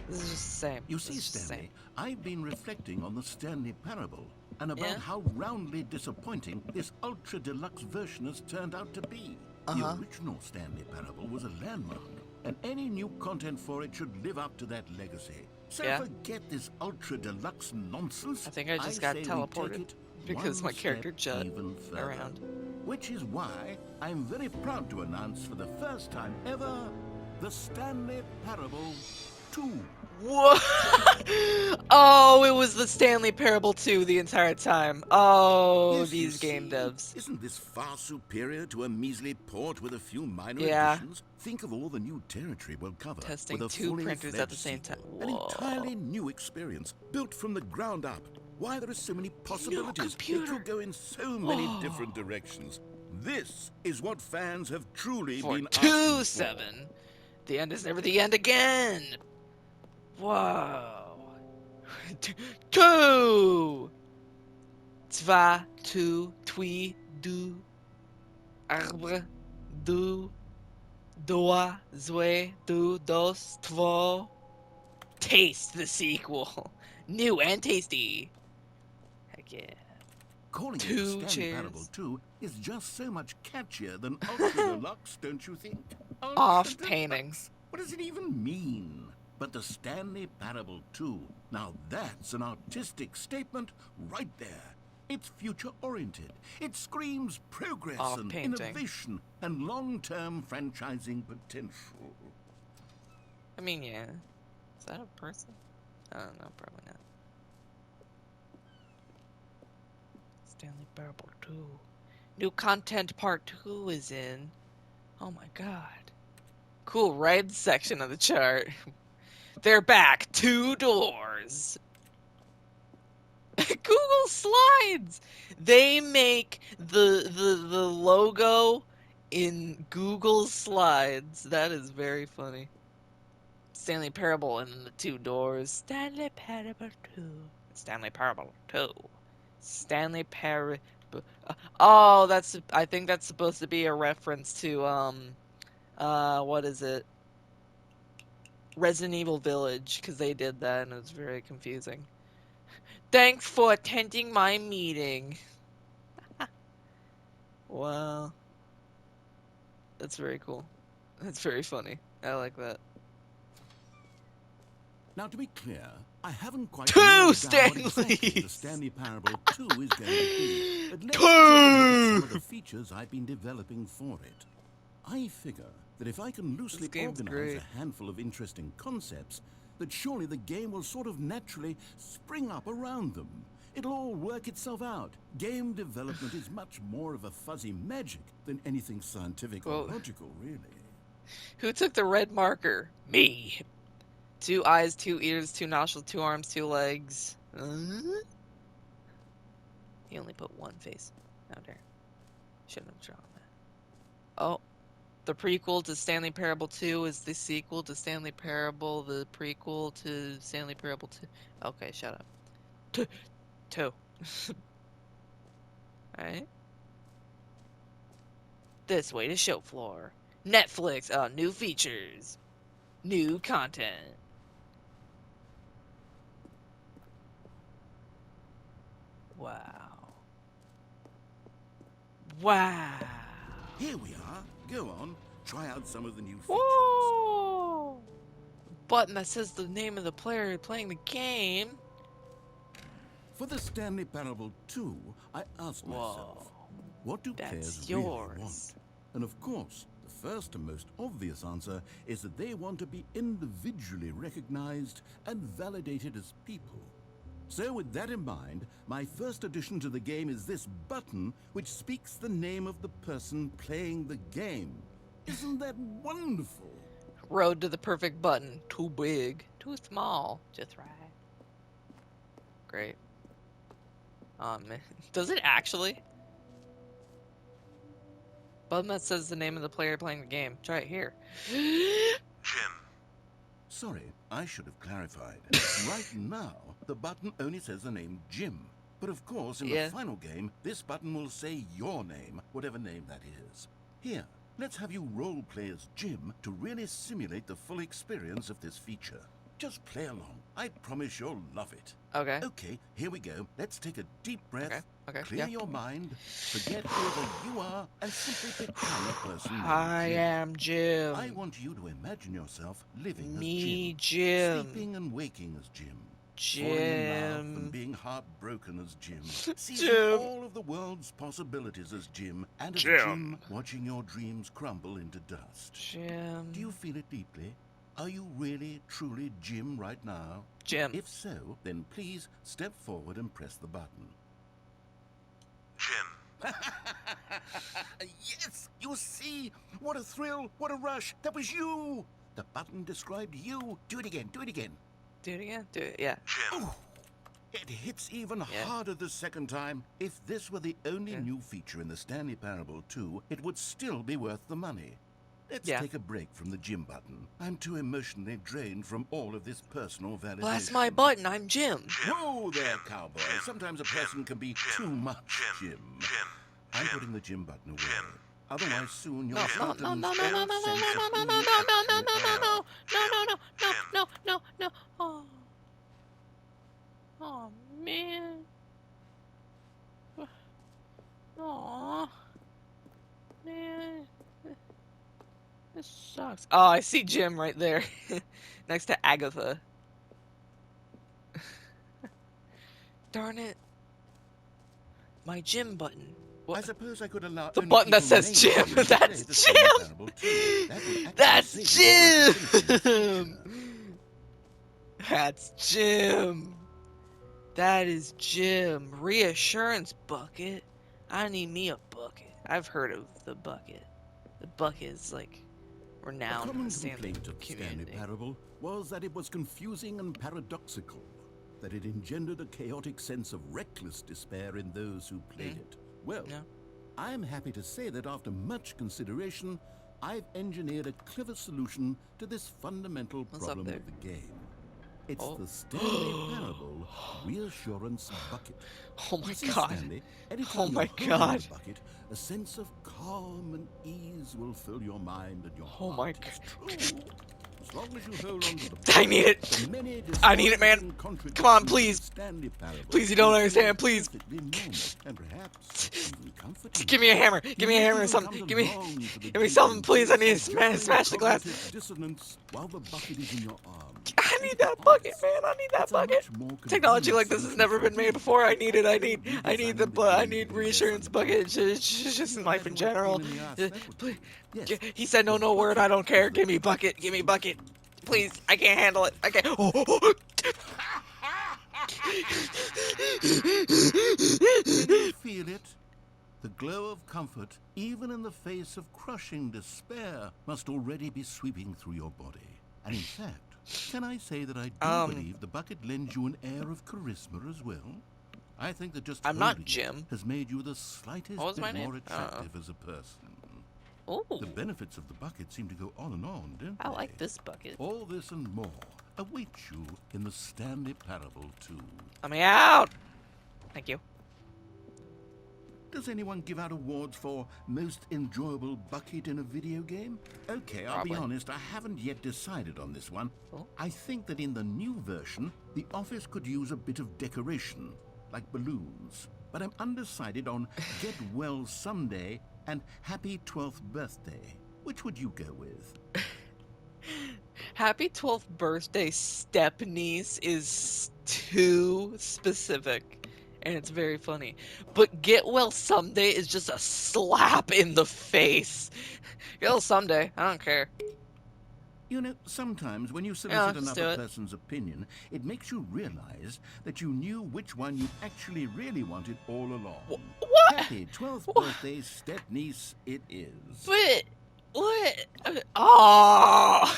This is just the same. You see, Stanley, I've been reflecting on the Stanley Parable and about how roundly disappointing this ultra deluxe version has turned out to be. The original Stanley Parable was a landmark, and any new content for it should live up to that legacy. So forget this ultra deluxe nonsense. I think I just got teleported because my character jumped around. Which is why I'm very proud to announce for the first time ever the Stanley Parable 2. What? Oh, it was the Stanley Parable 2 the entire time. Oh, Yes, these game devs. Isn't this far superior to a measly port with a few minor additions? Think of all the new territory we'll cover. Testing with a 2 fully printers at the same time. An entirely new experience, built from the ground up. Why there are so many possibilities. It could go in so many different directions. This is what fans have truly been asking for. 2-7. The end is never the end again. Whoa. 2. 2, 2, 3, 2. Arbre, 2. 2, 2, 2, 2. Taste the sequel. New and tasty. Heck yeah. Calling it 2 Stanley cheers. Parable 2 is just so much catchier than Ultra Deluxe, don't you think? Off Ultra painting. Deluxe. What does it even mean? But the Stanley Parable 2, now that's an artistic statement right there. It's future-oriented. It screams progress Oh, and painting. innovation and long-term franchising potential. I mean, yeah. Is that a person? I don't know, probably not. Stanley Parable 2. New content part 2 is in. Oh my god. Cool red section of the chart. They're back. 2 doors. Google Slides. They make the logo in Google Slides. That is very funny. Stanley Parable and the 2 doors. Stanley Parable 2. Stanley Parable 2. Stanley Parable. Oh, that's. I think that's supposed to be a reference to what is it? Resident Evil Village, because they did that and it was very confusing. Thanks for attending my meeting. Wow. That's very cool. That's very funny. I like that. Now, to be clear, I haven't quite Two nailed down what exactly the Stanleys! Stanley Parable 2 is going to be. But let's Two! take a look at some of the features I've been developing for it. I figure that if I can loosely game's organize great. a handful of interesting concepts, that surely the game will sort of naturally spring up around them. It'll all work itself out. Game development is much more of a fuzzy magic than anything scientific or Well- logical, really. Who took the red marker? Me. 2 eyes, 2 ears, 2 nostrils, 2 arms, 2 legs. He only put 1 face. How dare. Shouldn't have drawn that. Oh. The prequel to Stanley Parable 2 is the sequel to Stanley Parable, the prequel to Stanley Parable 2. Okay, shut up. 2. Alright. This way to show floor. Netflix, new features. New content. Wow. Wow. Here we are. Go on. Try out some of the new features. Whoa! Button that says the name of the player playing the game. For the Stanley Parable 2, I asked myself, what do That's players really yours. want? And of course, the first and most obvious answer is that they want to be individually recognized and validated as people. So with that in mind, my first addition to the game is this button which speaks the name of the person playing the game. Isn't that wonderful? Road to the perfect button. Too big. Too small. Just right. Great. Man. Does it actually? Button that says the name of the player playing the game. Try it here. Jim. Sorry, I should have clarified. Right now, the button only says the name Jim. But of course, in Yeah. the final game, this button will say your name, whatever name that is. Here, let's have you role-play as Jim to really simulate the full experience of this feature. Just play along. I promise you'll love it. Okay. Okay, here we go. Let's take a deep breath, Okay. Okay. clear Yeah. your mind, forget whoever you are, and simply become a person named I Jim. am Jim. I want you to imagine yourself living Me, as Jim. Jim. Sleeping and waking as Jim. Falling in love and Jim. being heartbroken as Jim. Seeing Jim. all of the world's possibilities as Jim. And as Jim. Jim, watching your dreams crumble into dust. Jim. Do you feel it deeply? Are you really, truly Jim right now? Jim. If so, then please step forward and press the button. Jim. Yes! You see? What a thrill! What a rush! That was you! The button described you. Do it again. Do it again. Do it again? Do it. Yeah. Jim. Oh, it hits even Yeah. harder the second time. If this were the only Yeah. new feature in the Stanley Parable 2, it would still be worth the money. Let's Yeah. take a break from the Jim button. I'm too emotionally drained from all of this personal validation. Well, that's my button. I'm Jim. Whoa there, Jim, cowboy. Jim, Sometimes a Jim, person can be Jim, too much Jim. Jim. Jim. I'm Jim. putting the Jim button away. Jim. Otherwise, soon you'll No, start no, to no, lose no, no, all no, no, sense no, of no, who no, you no, no, actually no, are. no. Oh, man. Aw. Man. This sucks. Oh, I see Jim right there. Next to Agatha. Darn it. My gym button. I What? suppose I could allow The only button that people says named gym. to play That's the Stanley Jim. Parable too. That would actually That's save you the work of finishing this Jim. feature. That's Jim. That is Jim. Reassurance bucket. I need me a bucket. I've heard of the bucket. The bucket is like A renowned in common the Stanley complaint of the Stanley community. Parable was that it was confusing and paradoxical, that it engendered a chaotic sense of reckless despair in those who played it. Well, Yeah. I'm happy to say that after much consideration, I've engineered a clever solution to this fundamental What's up problem there? of the game. It's Oh. the Stanley Parable Reassurance Bucket. Oh my You see, god. Stanley, anytime Oh my you're holding god. the bucket, a sense of calm and ease will fill your mind and your Oh my heart. It's true. As long as you hold on to the I need it. the many I need it, man. discordant contradictions Come on, of please. the Stanley Parable Please, you don't will feel understand, please. perfectly normal and perhaps even comforting. Give me a hammer. Give me a hammer or something. Give me something, please. I need to smash the glass. Dissonance while the bucket is in your arms. I need that bucket, man. I need that It's a bucket. much more Technology convenient like this has solution never for been made you. before. I need it. I need Redesigning the the I game need to be reassurance less bucket. Just in life in general. Pain in the ass, that would be. Yes. He said no word. I don't care. Give me bucket. Give me bucket. Please. I can't handle it. I can't. Can you feel it? The glow of comfort, even in the face of crushing despair, must already be sweeping through your body. And in fact, can I say that I do believe the bucket lends you an air of charisma as well? I think that just I'm not holding it Jim. has made you the slightest What was my bit more name? attractive as a person. Oh, The benefits of the bucket seem to go on and on, don't I they? like this bucket. All this and more await you in the Stanley Parable 2. Let me out. Thank you. Does anyone give out awards for most enjoyable bucket in a video game? Okay, I'll Probably. be honest, I haven't yet decided on this one. Oh. I think that in the new version, the office could use a bit of decoration, like balloons. But I'm undecided on Get Well Someday and Happy 12th Birthday. Which would you go with? Happy 12th birthday, step-niece is too specific, and it's very funny. But get well someday is just a slap in the face. Get well someday, I don't care. You know, sometimes when you Yeah, solicit let's do another it. person's opinion, it makes you realize that you knew which one you actually really wanted all along. What? Happy 12th What? birthday, step-niece it is. But what? Oh.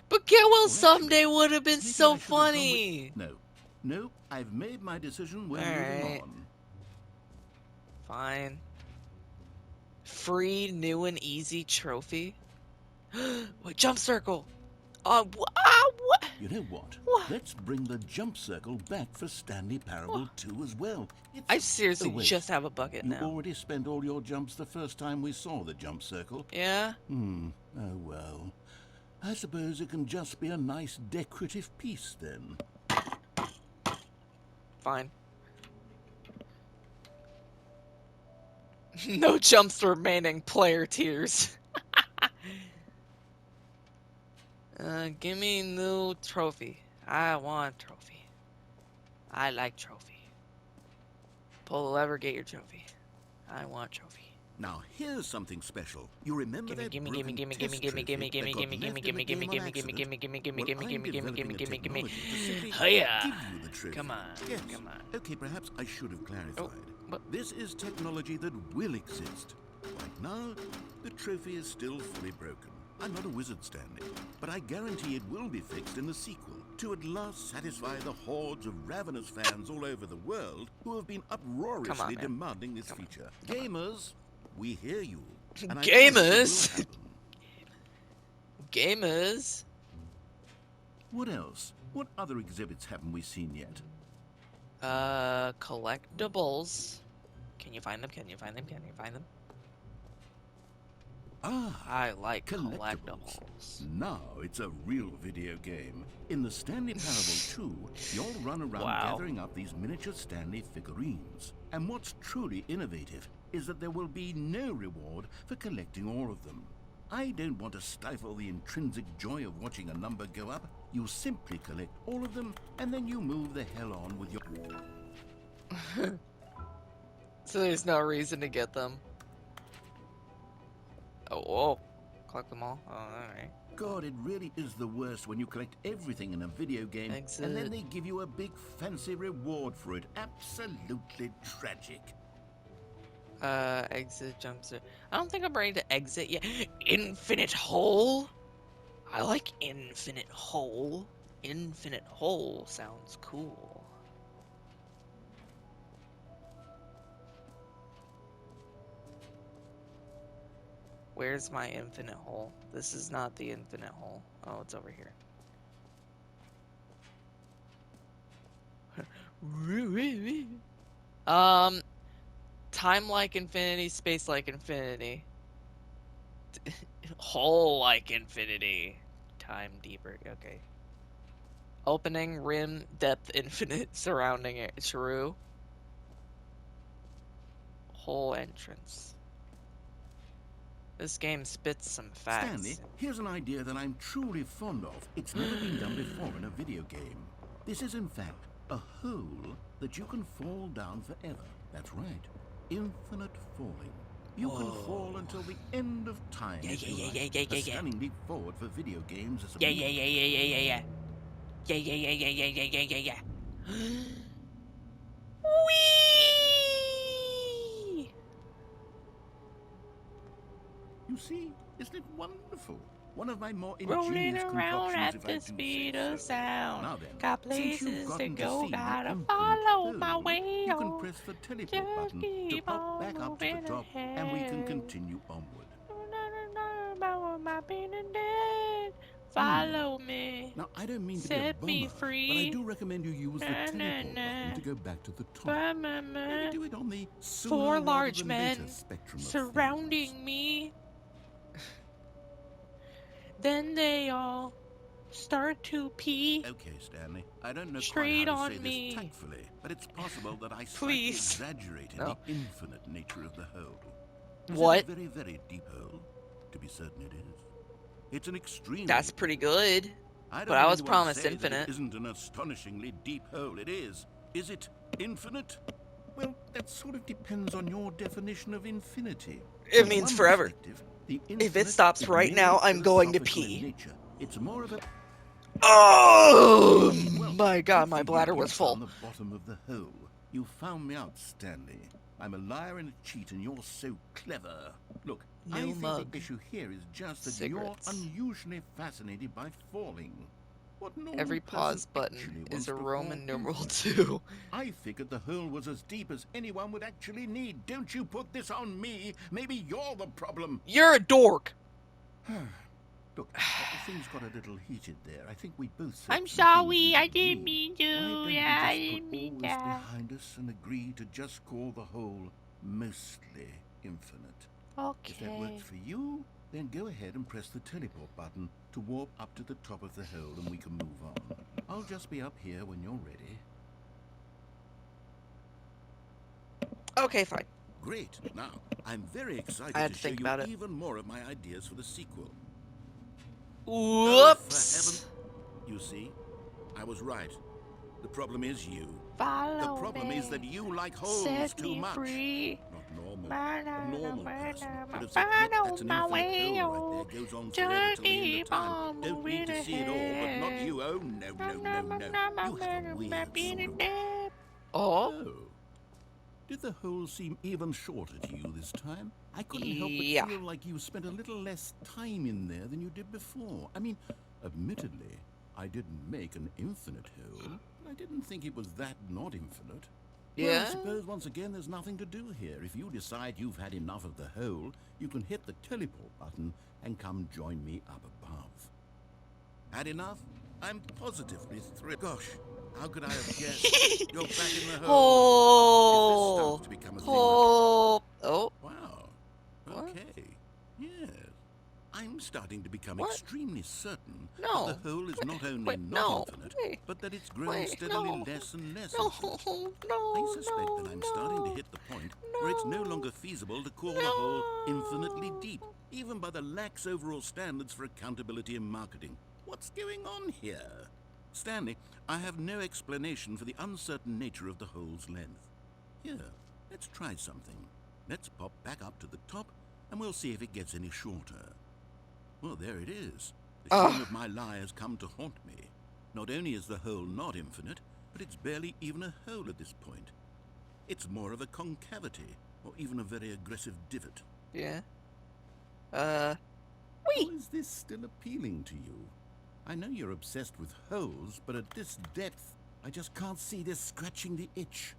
But get well Well, someday would have been Maybe I so should have gone with- funny. No, I've made my decision. We're Alright. moving on. Fine. Free new and easy trophy. What jump circle? What? You know what? What? Let's bring the jump circle back for Stanley Parable 2 as well. I It's- seriously Oh, wait. just have a bucket You now. already spent all your jumps the first time we saw the jump circle. Yeah? Oh well. I suppose it can just be a nice decorative piece then. Fine. No jumps remaining, player tears. Give me new trophy. I want trophy. I like trophy. Pull the lever, get your trophy. I want trophy. Now here's something special. You remember that Gimme, broken gimme, test gimme, gimme, gimme, trophy gimme, that got gimme, left gimme, in the gimme, game gimme, on gimme, accident? gimme, gimme, Well, gimme, I'm gimme, gimme, developing a gimme, gimme, gimme. technology to simply Hiya! give you the trophy. Come on, Yes. come on. Okay, perhaps I should have clarified. but- This is technology that will exist. Right now, the trophy is still fully broken. I'm not a wizard, Stanley, but I guarantee it will be fixed in the sequel to at last satisfy the hordes of ravenous fans all over the world who have been uproariously man. demanding this feature. Gamers, we hear you. and I Gamers? promise it will happen. Gamers? What else? What other exhibits haven't we seen yet? Collectibles. Can you find them? Can you find them? Can you find them? Ah, I like collectibles. collectibles. Now it's a real video game. In the Stanley Parable 2, you'll run around Wow. gathering up these miniature Stanley figurines. And what's truly innovative is that there will be no reward for collecting all of them. I don't want to stifle the intrinsic joy of watching a number go up. You simply collect all of them, and then you move the hell on with your... So there's no reason to get them. Oh, whoa. Collect them all? Oh, alright. God, it really is the worst when you collect everything in a video game and then Exit. they give you a big fancy reward for it. Absolutely tragic. Exit, jumpsuit. I don't think I'm ready to exit yet. Infinite hole? I like infinite hole. Infinite hole sounds cool. Where's my infinite hole? This is not the infinite hole. Oh, it's over here. Time like infinity, space like infinity. Hole like infinity. Time deeper. Okay. Opening, rim, depth, infinite, surrounding it. True. Hole entrance. This game spits some facts. Stanley, here's an idea that I'm truly fond of. It's never been done before in a video game. This is, in fact, a hole that you can fall down forever. That's right. Infinite falling. You can fall until the end of time. Yeah, if you like. yeah. A stunning leap forward for video games is a Yeah. Yeah. Whee! You see, isn't it wonderful? One of my more Rolling ingenious around concoctions, at if I the do speed say of so. sound. Now then, Got since you've places to gotten to go, see the gotta infinite follow my hole, way you can on. press the teleport Just button to keep pop on back up to the moving top, and we can ahead. continue onward. About my being dead. Follow me. Now, I don't mean to be a Set me bummer, free. but I do recommend you use the Na, na, teleport na. button to go back to the top. Ba-ma-ma. Maybe do it on the sooner Four rather large than men later spectrum of surrounding things. me. Then they all start to pee. Okay, Stanley. I don't know Straight quite how on to say me. this tactfully, but it's possible that I slightly Please. exaggerated No. the infinite nature of the hole. Is What? it a very, very deep hole? To be certain it is. It's an extremely That's pretty good. I don't but I want was anyone to promised say that infinite. it isn't an astonishingly deep hole. It is. Is it infinite? Well, that sort of depends on your definition of infinity. It From means one forever. perspective, the If it infinite stops is right merely now, I'm going to philosophical in pee. nature. It's more of a Oh well, my god, good my for bladder you was found full. the bottom of the hole. You found me out, Stanley. I'm a liar and a cheat, and you're so clever. Look, No I think mug. the issue here is just that Cigarettes. you're unusually fascinated by falling. What normal Every pause person button actually is wants a to fall Roman numeral infinitely? 2. I figured the hole was as deep as anyone would actually need. Don't you put this on me. Maybe you're the problem. You're a dork. Look, things got a little heated there. I think we both said I'm some things we sorry, I didn't mean. mean to. Why don't Yeah, I we just didn't put mean all this that. behind us and agree to just call the hole mostly infinite? If that works Okay. for you, then go ahead and press the teleport button to warp up to the top of the hole and we can move on. I'll just be up here when you're ready. Okay, fine. Great. Now, I'm very excited I had to to show think you about it. even more of my ideas for the sequel. Whoops. You see, I was right. The problem is you. Follow The problem me. is that you like holes Set too me much. free. Not normal. Banana, A normal person banana, would have said, "Look, follow that's an my infinite way hole on. right there. Goes on forever Just till the end of keep time. on Don't need to moving see it all, but not ahead. you. Oh, no. You have a weird sort of... Oh, Oh. Did the hole seem even shorter to you this time? I couldn't help Yeah. but feel like you spent a little less time in there than you did before. I mean, admittedly, I didn't make an infinite hole. I didn't think it was that not infinite. Well, I yeah. suppose once again there's nothing to do here. If you decide you've had enough of the hole, you can hit the teleport button and come join me up above. Had enough? I'm positively thrilled. Gosh, how could I have guessed? You're back in the hole. If this starts Oh, to become a thing, oh, oh. wow. What? Okay. Yes. I'm starting to become What? extremely certain No. that the hole is not only Wait, not no. infinite, Wait. but that it's grown Wait, steadily no. less and less No, infinite. no, I suspect no, that I'm starting to no. hit the point where it's no longer feasible to call the hole infinitely deep, even by the lax overall standards for accountability in marketing. What's going on here? Stanley, I have no explanation for the uncertain nature of the hole's length. Here, let's try something. Let's pop back up to the top, and we'll see if it gets any shorter. Well, there it is. The shame of my lie has come to haunt me. Not only is the hole not infinite, but it's barely even a hole at this point. It's more of a concavity, or even a very aggressive divot. Yeah. How is this still appealing to you? I know you're obsessed with holes, but at this depth, I just can't see this scratching the itch.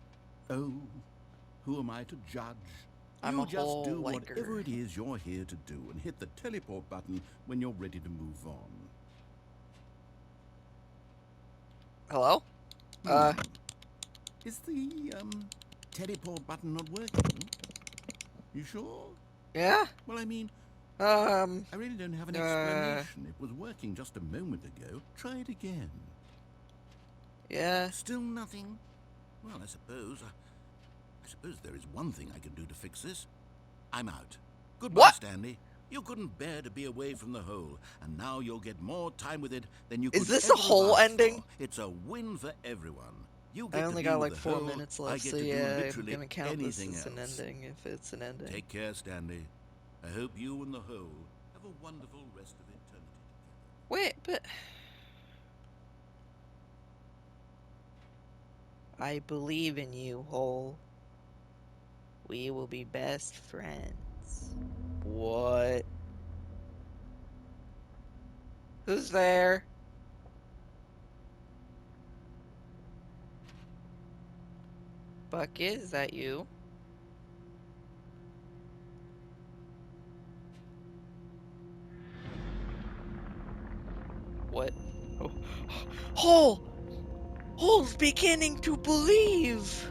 Oh, who am I to judge? I'm you a just hole do liker. whatever it is you're here to do and hit the teleport button when you're ready to move on. Hello? Is the, teleport button not working? You sure? Yeah? Well, I mean, I I really don't have an explanation. It was working just a moment ago. Try it again. Yeah. Still nothing? Well, I suppose there is one thing I can do to fix this. I'm out. Goodbye, What? Stanley. You couldn't bear to be away from the hole, and now you'll get more time with it than you could Is this ever a whole have asked ending? for. It's a win for everyone. You I get only to be got with like the 4 hole, minutes I left, get so to do yeah, I'm literally gonna count this anything as an else. ending if it's an ending. Take care, Stanley. I hope you and the hole have a wonderful rest of eternity together. Wait, but... I believe in you, Hole. We will be best friends. What? Who's there? Bucket, is that you? What? Oh. Hole! Hole's beginning to believe!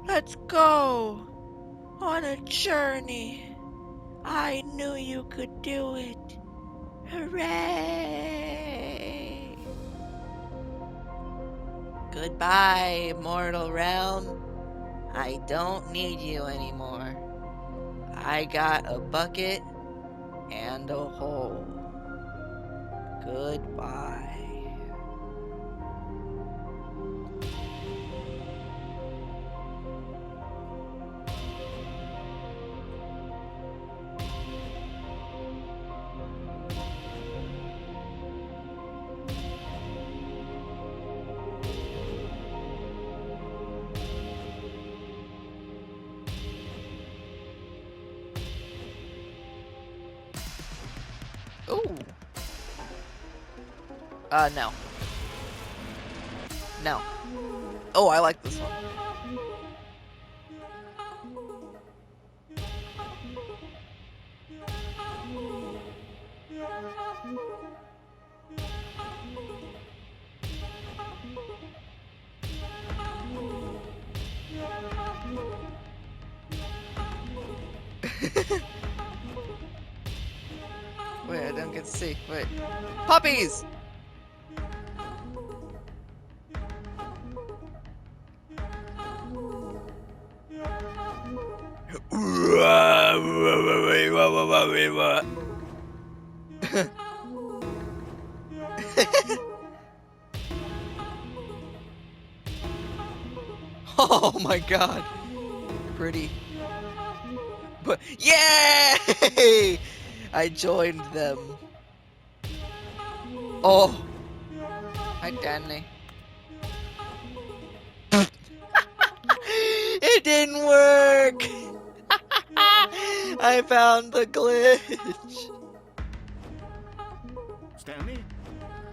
Let's go! On a journey! I knew you could do it! Hooray! Goodbye, mortal realm. I don't need you anymore. I got a bucket and a hole. Goodbye. Ooh. No. No. Oh, I like this one. Wait, I don't get to see. Wait. Puppies! Oh my god. Pretty. But yay! I joined them. Oh. Hi, Stanley. It didn't work! I found the glitch. Stanley?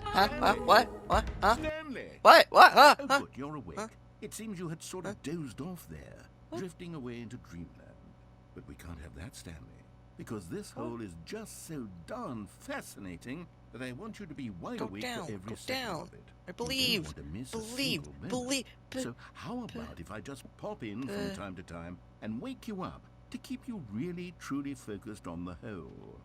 Huh? What? What? Huh? Stanley! What? What? Huh? Oh, Huh? good, you're awake. Huh? It seems you had sort of dozed off there, What? drifting away into dreamland. But we can't have that, Stanley, because this hole is just so darn fascinating that I want you to be wide Go awake down, for every go second down. of it. I You don't believe, want to miss a believe, single moment. believe. So how about if I just pop in from time to time and wake you up to keep you really, truly focused on the hole?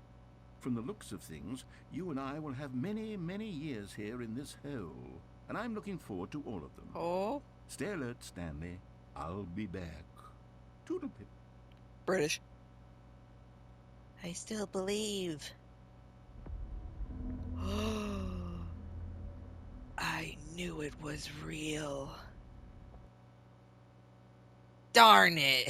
From the looks of things, you and I will have many, many years here in this hole, and I'm looking forward to all of them. Oh, Stay alert, Stanley. I'll be back. Toodle-pip. British. I still believe. I knew it was real. Darn it.